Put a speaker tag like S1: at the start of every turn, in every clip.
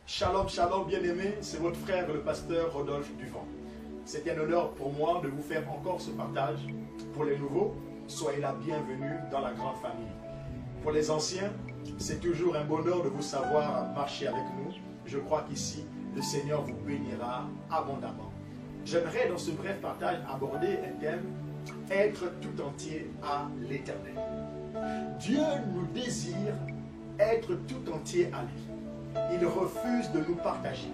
S1: Shalom, shalom, bien-aimés, c'est votre frère le pasteur Rodolphe Duvant. C'est un honneur pour moi de vous faire encore ce partage. Pour les nouveaux, soyez la bienvenue dans la grande famille. Pour les anciens, c'est toujours un bonheur de vous savoir marcher avec nous. Je crois qu'ici, le Seigneur vous bénira abondamment. J'aimerais dans ce bref partage aborder un thème, être tout entier à l'Éternel. Dieu nous désire être tout entier à lui. Il refuse de nous partager.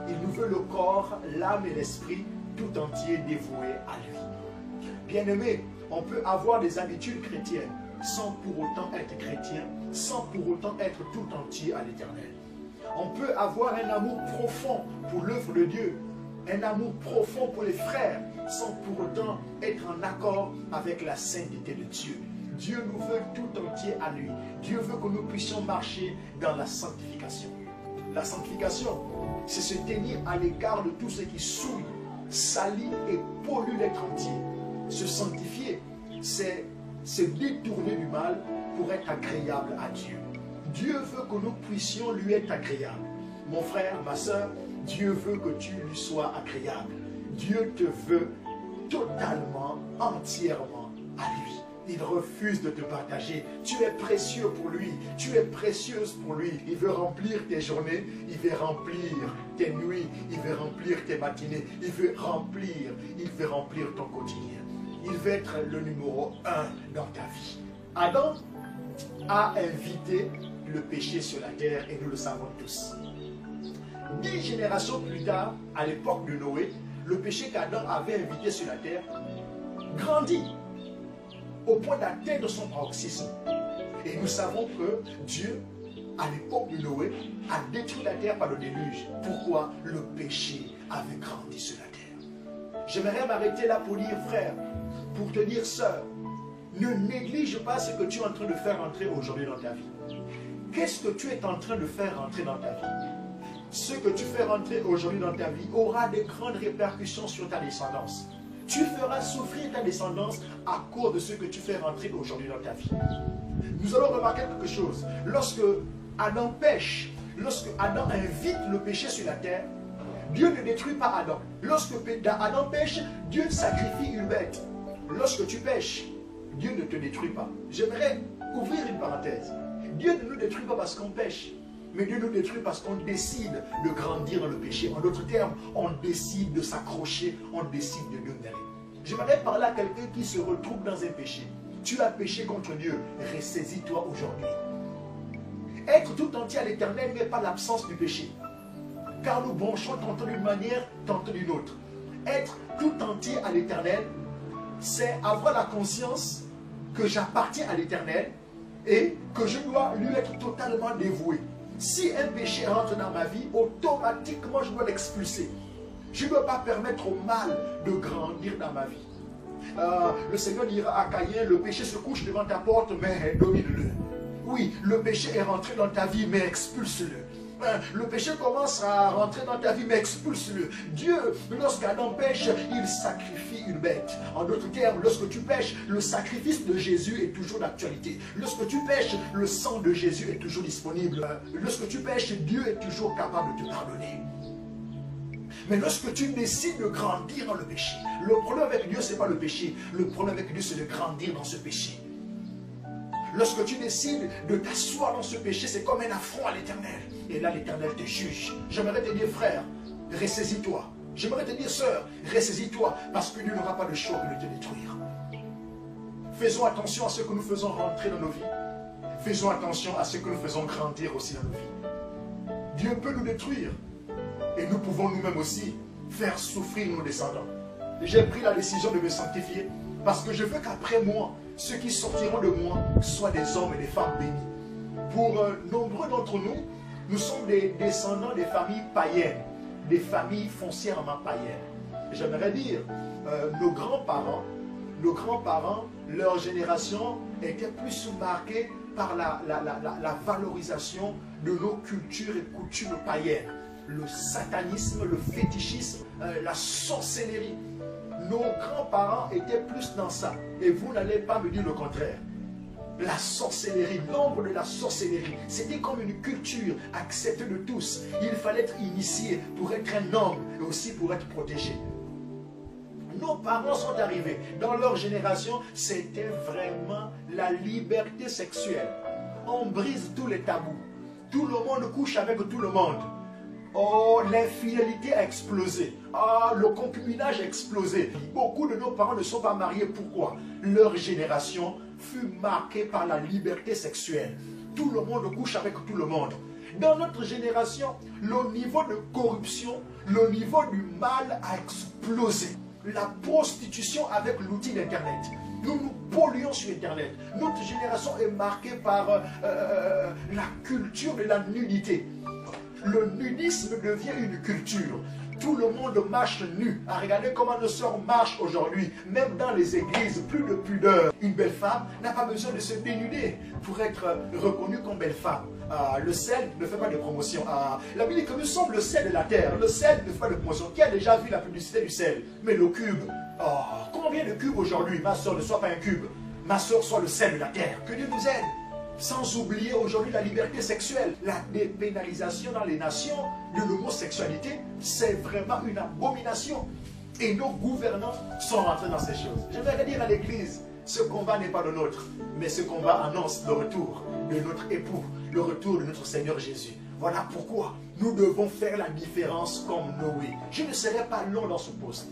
S1: Il nous veut le corps, l'âme et l'esprit tout entier dévoués à lui. Bien-aimés, on peut avoir des habitudes chrétiennes sans pour autant être chrétien, sans pour autant être tout entier à l'Éternel. On peut avoir un amour profond pour l'œuvre de Dieu, un amour profond pour les frères, sans pour autant être en accord avec la sainteté de Dieu. Dieu nous veut tout entier à lui. Dieu veut que nous puissions marcher dans la sanctification. La sanctification, c'est se tenir à l'écart de tout ce qui souille, salit et pollue l'être entier. Se sanctifier, c'est se détourner du mal pour être agréable à Dieu. Dieu veut que nous puissions lui être agréables. Mon frère, ma soeur, Dieu veut que tu lui sois agréable. Dieu te veut totalement, entièrement à lui. Il refuse de te partager. Tu es précieux pour lui. Tu es précieuse pour lui. Il veut remplir tes journées. Il veut remplir tes nuits. Il veut remplir tes matinées. Il veut remplir ton quotidien. Il veut être le numéro 1 dans ta vie. Adam a invité le péché sur la terre et nous le savons tous. 10 générations plus tard, à l'époque de Noé, le péché qu'Adam avait invité sur la terre grandit au point d'atteindre son paroxysme. Et nous savons que Dieu, à l'époque de Noé, a détruit la terre par le déluge. Pourquoi? Le péché avait grandi sur la terre. J'aimerais m'arrêter là pour dire, frère, pour te dire, sœur, ne néglige pas ce que tu es en train de faire entrer aujourd'hui dans ta vie. Qu'est-ce que tu es en train de faire entrer dans ta vie? Ce que tu fais rentrer aujourd'hui dans ta vie aura de grandes répercussions sur ta descendance. Tu feras souffrir ta descendance à cause de ce que tu fais rentrer aujourd'hui dans ta vie. Nous allons remarquer quelque chose. Lorsque Adam pêche, lorsque Adam invite le péché sur la terre, Dieu ne détruit pas Adam. Lorsque Adam pêche, Dieu sacrifie une bête. Lorsque tu pêches, Dieu ne te détruit pas. J'aimerais ouvrir une parenthèse. Dieu ne nous détruit pas parce qu'on pêche. Mais Dieu nous détruit parce qu'on décide de grandir dans le péché. En d'autres termes, on décide de s'accrocher, on décide de demeurer. J'aimerais parler à quelqu'un qui se retrouve dans un péché. Tu as péché contre Dieu, ressaisis-toi aujourd'hui. Être tout entier à l'Éternel n'est pas l'absence du péché. Car nous branchons tantôt d'une manière, tantôt d'une autre. Être tout entier à l'Éternel, c'est avoir la conscience que j'appartiens à l'Éternel et que je dois lui être totalement dévoué. Si un péché rentre dans ma vie, automatiquement je dois l'expulser. Je ne dois pas permettre au mal de grandir dans ma vie. Le Seigneur dira à Caïn, le péché se couche devant ta porte, mais domine-le. Oui, le péché est rentré dans ta vie, mais expulse-le. Le péché commence à rentrer dans ta vie, mais expulse-le. Dieu, lorsqu'Adam pêche, il sacrifie une bête. En d'autres termes, lorsque tu pêches, le sacrifice de Jésus est toujours d'actualité. Lorsque tu pêches, le sang de Jésus est toujours disponible. Lorsque tu pêches, Dieu est toujours capable de te pardonner. Mais lorsque tu décides de grandir dans le péché, le problème avec Dieu, ce n'est pas le péché. Le problème avec Dieu, c'est de grandir dans ce péché. Lorsque tu décides de t'asseoir dans ce péché, c'est comme un affront à l'Éternel. Et là, l'Éternel te juge. J'aimerais te dire, frère, ressaisis-toi. J'aimerais te dire, sœur, ressaisis-toi, parce que Dieu n'aura pas le choix de te détruire. Faisons attention à ce que nous faisons rentrer dans nos vies. Faisons attention à ce que nous faisons grandir aussi dans nos vies. Dieu peut nous détruire. Et nous pouvons nous-mêmes aussi faire souffrir nos descendants. J'ai pris la décision de me sanctifier, parce que je veux qu'après moi, ceux qui sortiront de moi soient des hommes et des femmes bénis. Pour nombreux d'entre nous, nous sommes des descendants des familles païennes, des familles foncièrement païennes. J'aimerais dire, nos grands-parents, leur génération était plus marquée par la valorisation de nos cultures et coutumes païennes. Le satanisme, le fétichisme, la sorcellerie. Nos grands-parents étaient plus dans ça. Et vous n'allez pas me dire le contraire. La sorcellerie, l'ombre de la sorcellerie, c'était comme une culture acceptée de tous. Il fallait être initié pour être un homme et aussi pour être protégé. Nos parents sont arrivés. Dans leur génération, c'était vraiment la liberté sexuelle. On brise tous les tabous. Tout le monde couche avec tout le monde. Oh, l'infidélité a explosé. Ah, le concubinage a explosé. Beaucoup de nos parents ne sont pas mariés. Pourquoi? Leur génération fut marquée par la liberté sexuelle. Tout le monde couche avec tout le monde. Dans notre génération, le niveau de corruption, le niveau du mal a explosé. La prostitution avec l'outil d'Internet. Nous nous polluons sur Internet. Notre génération est marquée par la culture de la nudité. Le nudisme devient une culture. Tout le monde marche nu. À regarder comment nos sœurs marchent aujourd'hui. Même dans les églises, plus de pudeur. Une belle femme n'a pas besoin de se dénuder pour être reconnue comme belle femme. Le sel ne fait pas de promotion. La Bible dit que nous sommes le sel de la terre. Le sel ne fait pas de promotion. Qui a déjà vu la publicité du sel? Mais le cube. Combien de cubes aujourd'hui? Ma soeur, ne sois pas un cube. Ma soeur, soit le sel de la terre. Que Dieu nous aide. Sans oublier aujourd'hui la liberté sexuelle. La dépénalisation dans les nations de l'homosexualité, c'est vraiment une abomination. Et nos gouvernants sont rentrés dans ces choses. J'aimerais dire à l'Église, ce combat n'est pas le nôtre, mais ce combat annonce le retour de notre époux, le retour de notre Seigneur Jésus. Voilà pourquoi nous devons faire la différence comme Noé. Je ne serai pas long dans ce poste.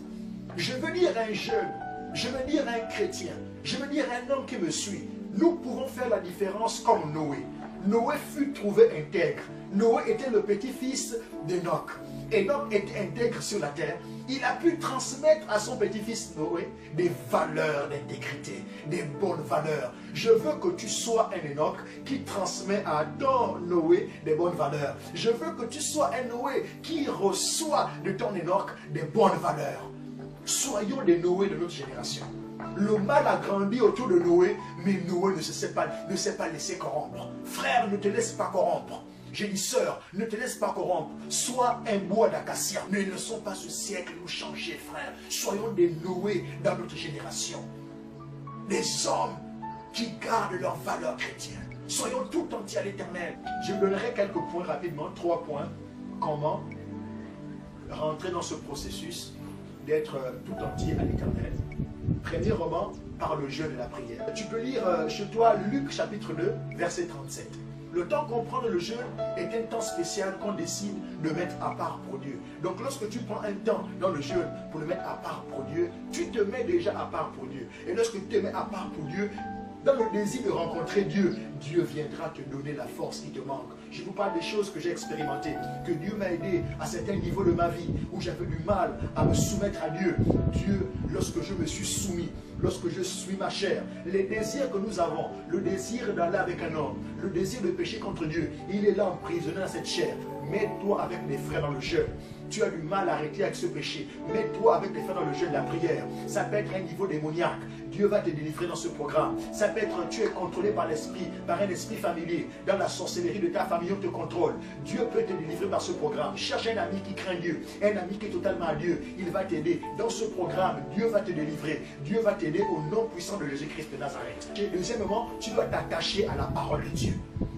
S1: Je veux dire à un jeune, je veux dire à un chrétien, je veux dire à un homme qui me suit, nous pouvons faire la différence comme Noé. Noé fut trouvé intègre. Noé était le petit-fils d'Enoch. Enoch était intègre sur la terre. Il a pu transmettre à son petit-fils Noé des valeurs d'intégrité, des bonnes valeurs. Je veux que tu sois un Enoch qui transmet à ton Noé des bonnes valeurs. Je veux que tu sois un Noé qui reçoit de ton Enoch des bonnes valeurs. Soyons des Noé de notre génération. Le mal a grandi autour de Noé, mais Noé ne s'est pas laissé corrompre. Frère, ne te laisse pas corrompre. J'ai dit, sœur, ne te laisse pas corrompre. Sois un bois d'acacia. Ne laissons pas ce siècle nous changer, frère. Soyons des Noé dans notre génération. Des hommes qui gardent leurs valeurs chrétiennes. Soyons tout entiers à l'Éternel. Je donnerai quelques points rapidement, 3 points. Comment rentrer dans ce processus d'être tout entier à l'Éternel. Premièrement, par le jeûne et la prière. Tu peux lire chez toi Luc chapitre 2, verset 37. Le temps qu'on prend le jeûne est un temps spécial qu'on décide de mettre à part pour Dieu. Donc lorsque tu prends un temps dans le jeûne pour le mettre à part pour Dieu, tu te mets déjà à part pour Dieu. Et lorsque tu te mets à part pour Dieu, dans le désir de rencontrer Dieu, Dieu viendra te donner la force qui te manque. Je vous parle des choses que j'ai expérimentées, que Dieu m'a aidé à certains niveaux de ma vie, où j'avais du mal à me soumettre à Dieu. Dieu, lorsque je me suis soumis, lorsque je suis ma chair, les désirs que nous avons, le désir d'aller avec un homme, le désir de pécher contre Dieu, il est là emprisonné dans cette chair. Mets-toi avec des frères dans le jeûne. Tu as du mal à arrêter avec ce péché. Mets-toi avec des frères dans le jeûne de la prière. Ça peut être un niveau démoniaque. Dieu va te délivrer dans ce programme. Ça peut être, tu es contrôlé par l'esprit, par un esprit familier. Dans la sorcellerie de ta famille, on te contrôle. Dieu peut te délivrer par ce programme. Cherche un ami qui craint Dieu, un ami qui est totalement à Dieu. Il va t'aider. Dans ce programme, Dieu va te délivrer. Dieu va t'aider au nom puissant de Jésus-Christ de Nazareth. Et deuxièmement, tu dois t'attacher à la parole de Dieu.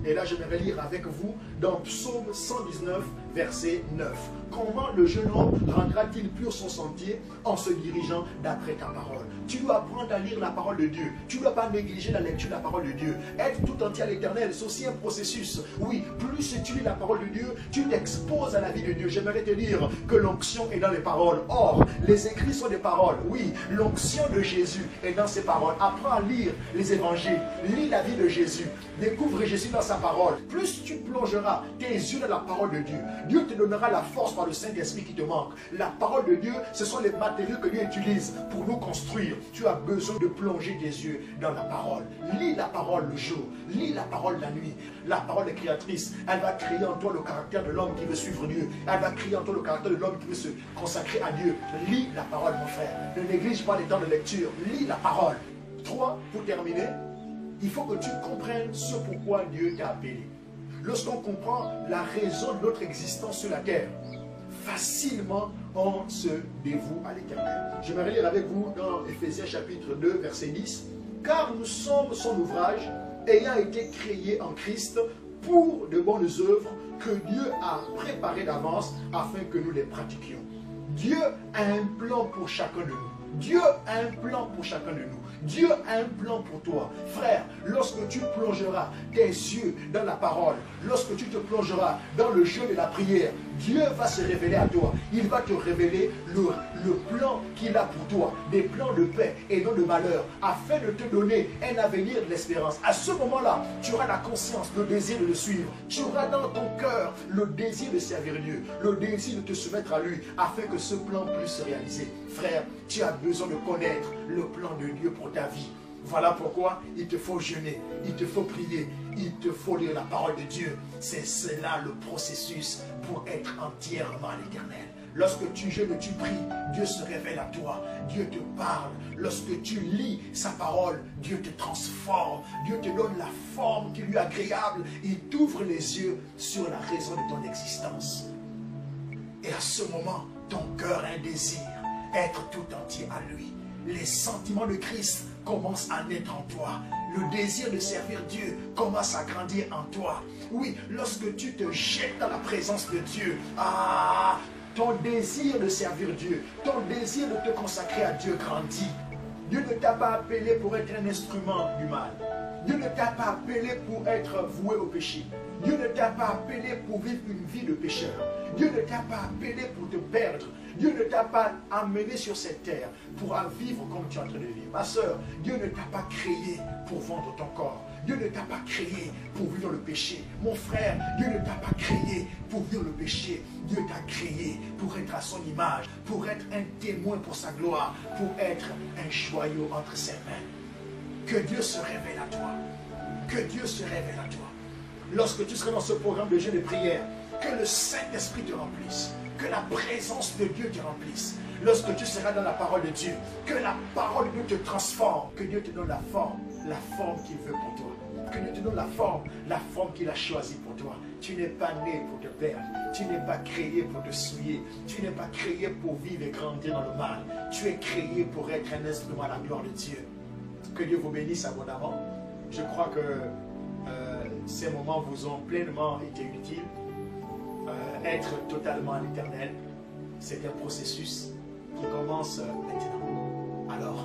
S1: Et là, je vais lire avec vous dans Psaume 119, verset 9. Comment le jeune homme rendra-t-il pur son sentier en se dirigeant d'après ta parole? Tu dois apprendre à lire la parole de Dieu. Tu ne dois pas négliger la lecture de la parole de Dieu. Être tout entier à l'Éternel, c'est aussi un processus. Oui, plus tu lis la parole de Dieu, tu t'exposes à la vie de Dieu. J'aimerais te dire que l'onction est dans les paroles. Or, les écrits sont des paroles. Oui, l'onction de Jésus est dans ses paroles. Apprends à lire les évangiles. Lis la vie de Jésus. Découvre Jésus dans sa parole. Plus tu plongeras tes yeux dans la parole de Dieu, Dieu te donnera la force par le Saint-Esprit qui te manque. La parole de Dieu, ce sont les matériaux que Dieu utilise pour nous construire. Tu as besoin de plonger tes yeux dans la parole. Lis la parole le jour, lis la parole la nuit. La parole est créatrice. Elle va créer en toi le caractère de l'homme qui veut suivre Dieu. Elle va créer en toi le caractère de l'homme qui veut se consacrer à Dieu. Lis la parole, mon frère. Ne néglige pas les temps de lecture. Lis la parole. 3, pour terminer, il faut que tu comprennes ce pourquoi Dieu t'a appelé. Lorsqu'on comprend la raison de notre existence sur la terre, facilement on se dévoue à l'Éternel. Je vais lire avec vous dans Éphésiens chapitre 2, verset 10. Car nous sommes son ouvrage, ayant été créés en Christ pour de bonnes œuvres que Dieu a préparées d'avance afin que nous les pratiquions. Dieu a un plan pour chacun de nous. Dieu a un plan pour chacun de nous. Dieu a un plan pour toi. Frère, lorsque tu plongeras tes yeux dans la parole, lorsque tu te plongeras dans le jeu de la prière, Dieu va se révéler à toi. Il va te révéler le plan qu'il a pour toi, des plans de paix et non de malheur, afin de te donner un avenir de l'espérance. À ce moment-là, tu auras la conscience, le désir de le suivre. Tu auras dans ton cœur le désir de servir Dieu, le désir de te soumettre à lui, afin que ce plan puisse se réaliser. Frère, tu as besoin de connaître le plan de Dieu pour ta vie. Voilà pourquoi il te faut jeûner, il te faut prier, il te faut lire la parole de Dieu. C'est cela le processus pour être entièrement à l'Éternel. Lorsque tu jeûnes, tu pries, Dieu se révèle à toi, Dieu te parle. Lorsque tu lis sa parole, Dieu te transforme, Dieu te donne la forme qui lui est agréable. Il t'ouvre les yeux sur la raison de ton existence. Et à ce moment, ton cœur a un désir, être tout entier à lui. Les sentiments de Christ commencent à naître en toi. Le désir de servir Dieu commence à grandir en toi. Oui, lorsque tu te jettes dans la présence de Dieu, ton désir de servir Dieu, ton désir de te consacrer à Dieu grandit. Dieu ne t'a pas appelé pour être un instrument du mal. Dieu ne t'a pas appelé pour être voué au péché. Dieu ne t'a pas appelé pour vivre une vie de pécheur. Dieu ne t'a pas appelé pour te perdre. Dieu ne t'a pas amené sur cette terre pour vivre comme tu es en train de vivre. Ma soeur, Dieu ne t'a pas créé pour vendre ton corps. Dieu ne t'a pas créé pour vivre le péché. Mon frère, Dieu ne t'a pas créé pour vivre le péché. Dieu t'a créé pour être à son image, pour être un témoin pour sa gloire, pour être un joyau entre ses mains. Que Dieu se révèle à toi. Que Dieu se révèle à toi. Lorsque tu seras dans ce programme de jeûne et de prière, que le Saint-Esprit te remplisse. Que la présence de Dieu te remplisse. Lorsque tu seras dans la parole de Dieu, que la parole de Dieu te transforme. Que Dieu te donne la forme qu'il veut pour toi. Que Dieu te donne la forme qu'il a choisie pour toi. Tu n'es pas né pour te perdre. Tu n'es pas créé pour te souiller. Tu n'es pas créé pour vivre et grandir dans le mal. Tu es créé pour être un instrument à la gloire de Dieu. Que Dieu vous bénisse abondamment. Je crois que ces moments vous ont pleinement été utiles. Être totalement à l'Éternel, c'est un processus qui commence maintenant. Alors,